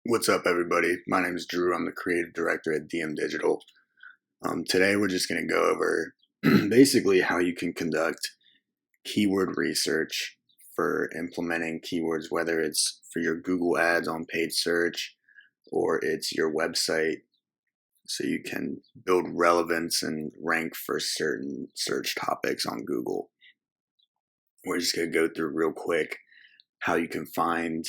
What's up, everybody? My name is Drew. I'm the creative director at DM Digital. Today, we're just going to go over basically how you can conduct keyword research for implementing keywords, whether it's for your Google ads on paid search or it's your website, so you can build relevance and rank for certain search topics on Google. We're just going to go through real quick how you can find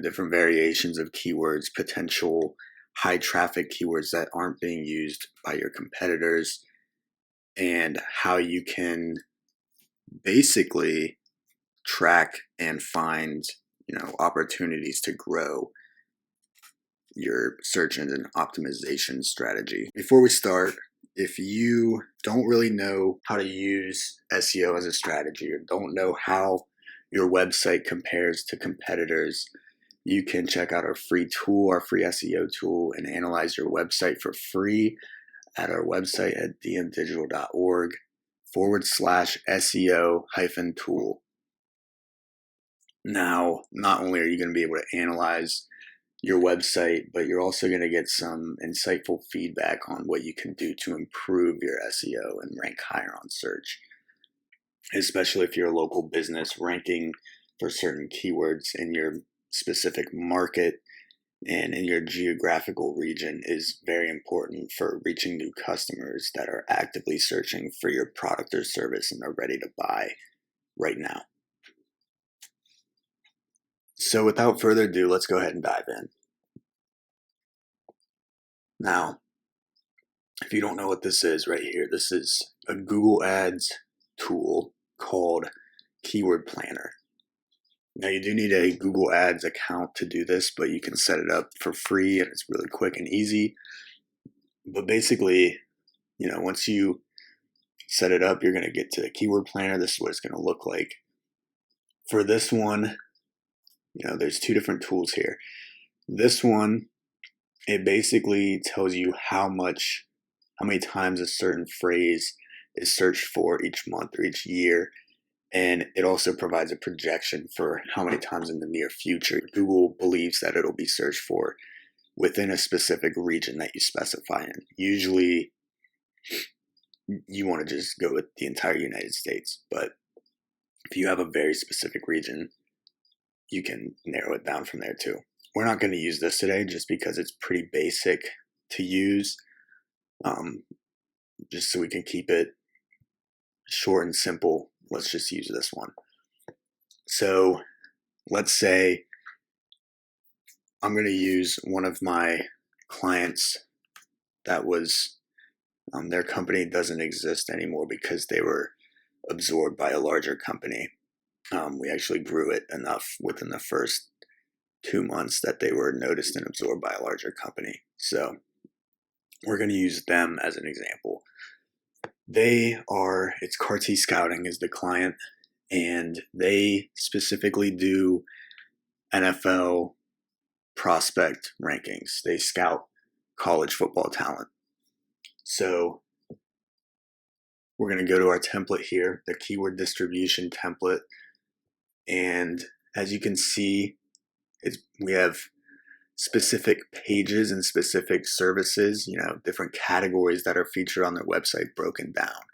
different variations of keywords, potential high traffic keywords that aren't being used by your competitors, and how you can basically track and find, opportunities to grow your search engine optimization strategy. Before we start, if you don't really know how to use SEO as a strategy or don't know how your website compares to competitors, you can check out our free tool, our free SEO tool, and analyze your website for free at our website at dmdigital.org/SEO-tool. Now, not only are you going to be able to analyze your website, but you're also going to get some insightful feedback on what you can do to improve your SEO and rank higher on search, especially if you're a local business. Ranking for certain keywords in your specific market and in your geographical region is very important for reaching new customers that are actively searching for your product or service and are ready to buy right now. So without further ado, let's go ahead and dive in. Now, if you don't know what this is right here, this is a Google Ads tool called Keyword Planner. Now, you do need a Google Ads account to do this, but you can set it up for free and it's really quick and easy. But basically, once you set it up, you're going to get to the Keyword Planner. This is what it's going to look like. For this one, there's two different tools here. This one, it basically tells you how many times a certain phrase is searched for each month or each year. And it also provides a projection for how many times in the near future Google believes that it'll be searched for within a specific region that you specify in. Usually, you want to just go with the entire United States. But if you have a very specific region, you can narrow it down from there too. We're not going to use this today just because it's pretty basic to use, just so we can keep it short and simple. Let's just use this one. So let's say I'm going to use one of my clients that was, their company doesn't exist anymore because they were absorbed by a larger company. We actually grew it enough within the first 2 months that they were noticed and absorbed by a larger company. So we're going to use them as an example. It's CAR-T Scouting is the client, and they specifically do NFL prospect rankings. They scout college football talent. So we're going to go to our template here, the keyword distribution template. And as you can see, we have specific pages and specific services, different categories that are featured on their website broken down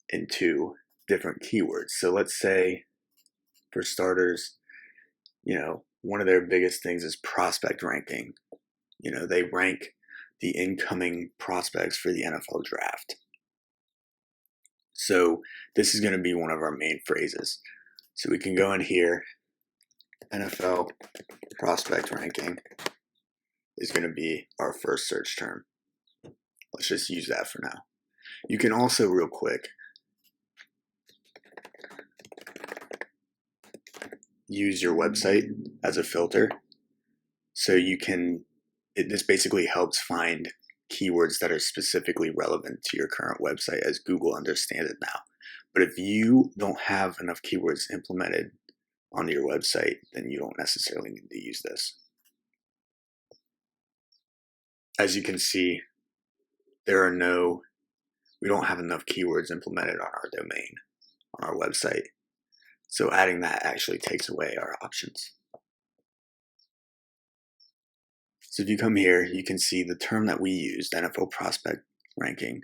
into different keywords. So let's say, for starters, one of their biggest things is prospect ranking. They rank the incoming prospects for the NFL draft. So this is going to be one of our main phrases. So we can go in here, NFL prospect ranking is going to be our first search term. Let's just use that for now. You can also, real quick, use your website as a filter. So this basically helps find keywords that are specifically relevant to your current website as Google understands it now. But if you don't have enough keywords implemented onto your website, then you don't necessarily need to use this. As you can see, we don't have enough keywords implemented on our domain, on our website. So adding that actually takes away our options. So if you come here, you can see the term that we used, NFL prospect ranking,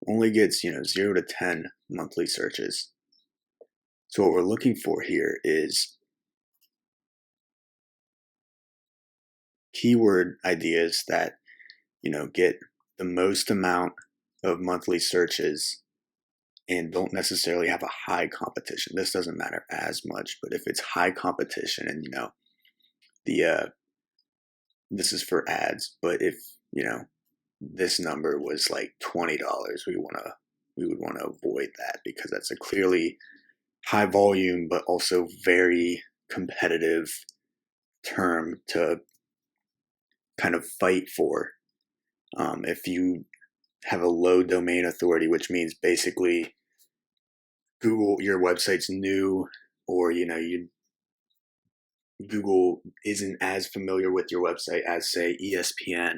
only gets 0 to 10 monthly searches. So what we're looking for here is keyword ideas that get the most amount of monthly searches and don't necessarily have a high competition. This doesn't matter as much, but if it's high competition and the this is for ads, but if this number was like $20, we would want to avoid that, because that's a clearly high volume but also very competitive term to kind of fight for. If you have a low domain authority, which means basically your website's new, or Google isn't as familiar with your website as, say, ESPN.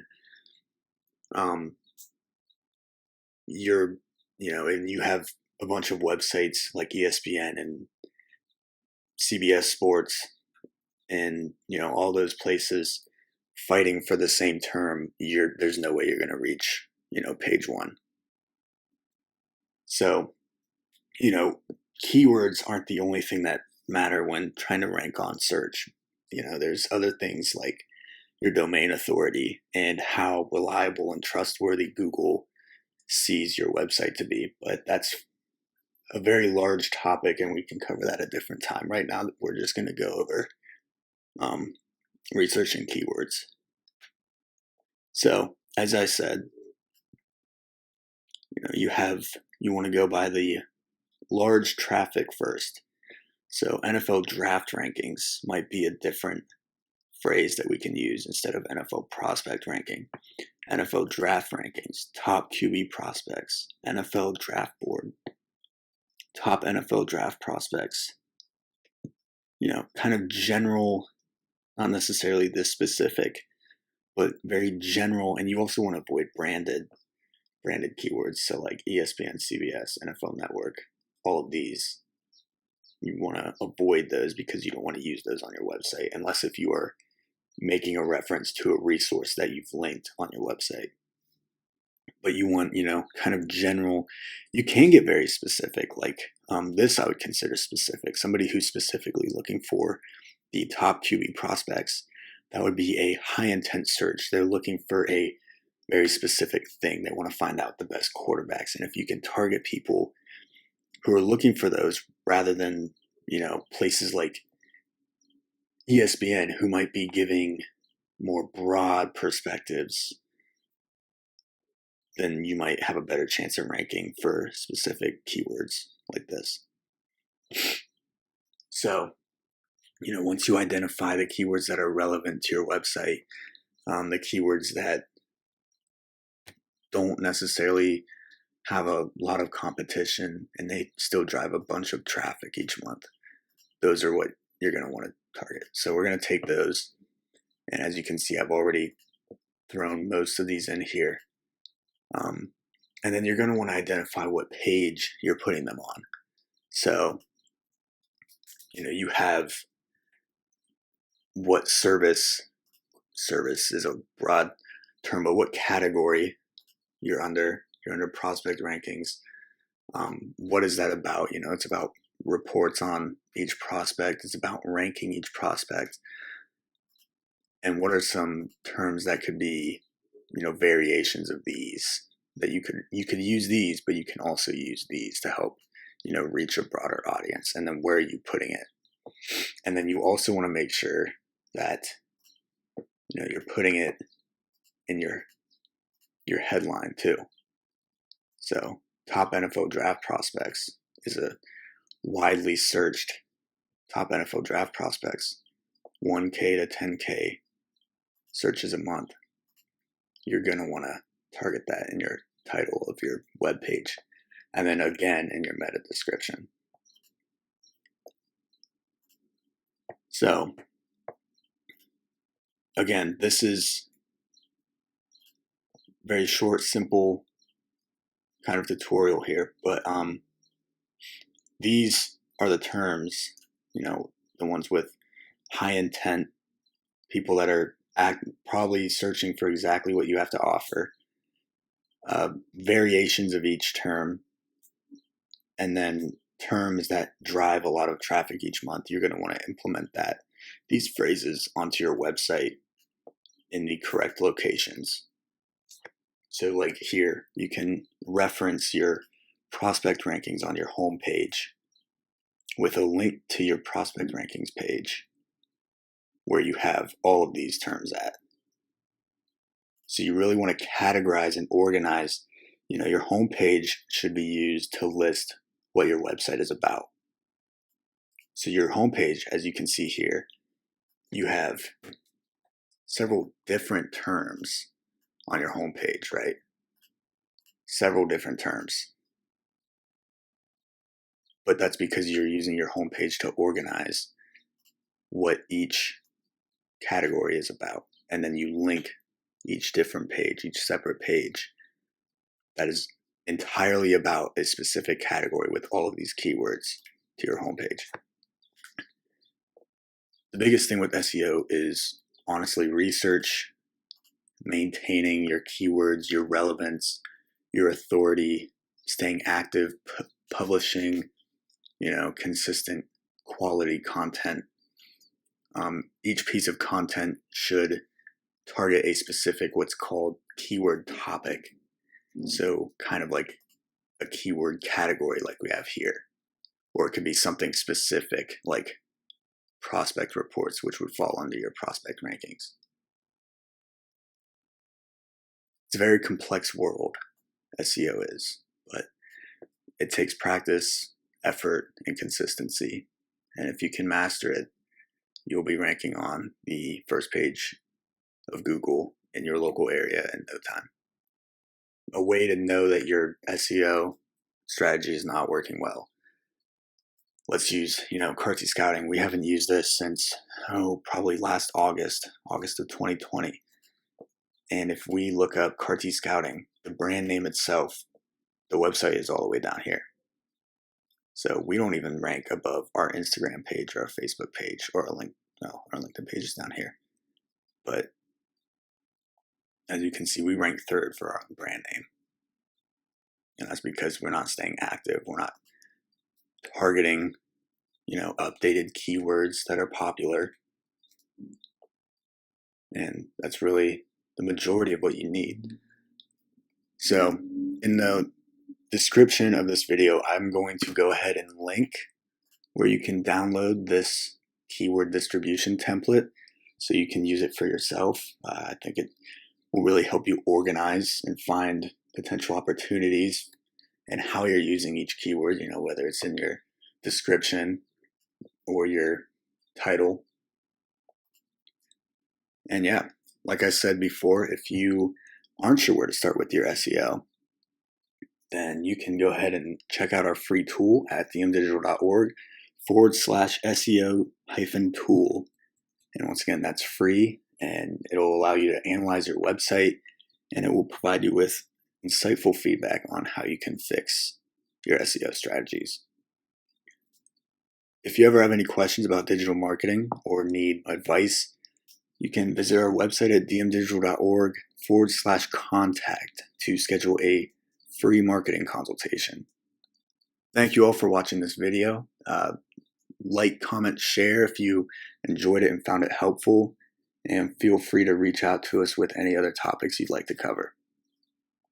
You're and you have a bunch of websites like ESPN and CBS Sports and all those places fighting for the same term. There's no way you're going to reach page one. So keywords aren't the only thing that matter when trying to rank on search. There's other things like your domain authority and how reliable and trustworthy Google sees your website to be. But that's a very large topic, and we can cover that a different time. Right now, we're just going to go over researching keywords. So, as I said, you want to go by the large traffic first. So NFL draft rankings might be a different phrase that we can use instead of NFL prospect ranking. NFL draft rankings, top QB prospects, NFL draft board, top NFL draft prospects. Kind of general, not necessarily this specific, but very general. And you also want to avoid branded keywords. So like ESPN, CBS, NFL Network, all of these. You want to avoid those because you don't want to use those on your website, unless if you are making a reference to a resource that you've linked on your website. But you want, kind of general. You can get very specific, like this I would consider specific. Somebody who's specifically looking for the top QB prospects, that would be a high intent search. They're looking for a very specific thing. They want to find out the best quarterbacks. And if you can target people who are looking for those rather than, places like ESPN, who might be giving more broad perspectives, then you might have a better chance of ranking for specific keywords like this. So, once you identify the keywords that are relevant to your website, the keywords that don't necessarily have a lot of competition and they still drive a bunch of traffic each month, those are what you're going to want to target. So we're going to take those, and as you can see, I've already thrown most of these in here. And then you're going to want to identify what page you're putting them on. So, you have what service is a broad term, but what category you're under prospect rankings. What is that about? It's about reports on each prospect. It's about ranking each prospect. And what are some terms that could be, variations of these, that you could use these, but you can also use these to help, reach a broader audience. And then where are you putting it? And then you also want to make sure that, you're putting it in your headline too. So top NFL draft prospects is a widely searched top NFL draft prospects, 1K to 10K searches a month. You're going to want to target that in your title of your web page, and then again in your meta description. So again, this is very short, simple kind of tutorial here, but these are the terms, the ones with high intent, people that are probably searching for exactly what you have to offer, variations of each term, and then terms that drive a lot of traffic each month. You're going to want to implement these phrases onto your website in the correct locations. So like here, you can reference your prospect rankings on your home page with a link to your prospect rankings page where you have all of these terms at. So you really want to categorize and organize. Your home page should be used to list what your website is about. So your home page, as you can see here, you have several different terms on your home page, right? Several different terms. But that's because you're using your home page to organize what each category is about. And then you link each different page, each separate page that is entirely about a specific category with all of these keywords to your homepage. The biggest thing with SEO is honestly research, maintaining your keywords, your relevance, your authority, staying active, publishing, consistent quality content. Each piece of content should target a specific what's called keyword topic. So kind of like a keyword category like we have here. Or it could be something specific like prospect reports, which would fall under your prospect rankings. It's a very complex world, SEO is, but it takes practice, effort, and consistency. And if you can master it, you'll be ranking on the first page of Google in your local area in no time. A way to know that your SEO strategy is not working well. Let's use, CART Scouting. We haven't used this since, probably last August of 2020. And if we look up CART Scouting, the brand name itself, the website is all the way down here. So we don't even rank above our Instagram page or our Facebook page or our LinkedIn page is down here. But as you can see, we rank third for our brand name. And that's because we're not staying active. We're not targeting, updated keywords that are popular. And that's really the majority of what you need. So in the description of this video, I'm going to go ahead and link where you can download this keyword distribution template so you can use it for yourself. I think it will really help you organize and find potential opportunities and how you're using each keyword, whether it's in your description or your title. And yeah, like I said before, if you aren't sure where to start with your SEO, then you can go ahead and check out our free tool at dmdigital.org/SEO-tool. And once again, that's free and it'll allow you to analyze your website and it will provide you with insightful feedback on how you can fix your SEO strategies. If you ever have any questions about digital marketing or need advice, you can visit our website at dmdigital.org/contact to schedule a free marketing consultation. Thank you all for watching this video. Like, comment, share if you enjoyed it and found it helpful, and feel free to reach out to us with any other topics you'd like to cover.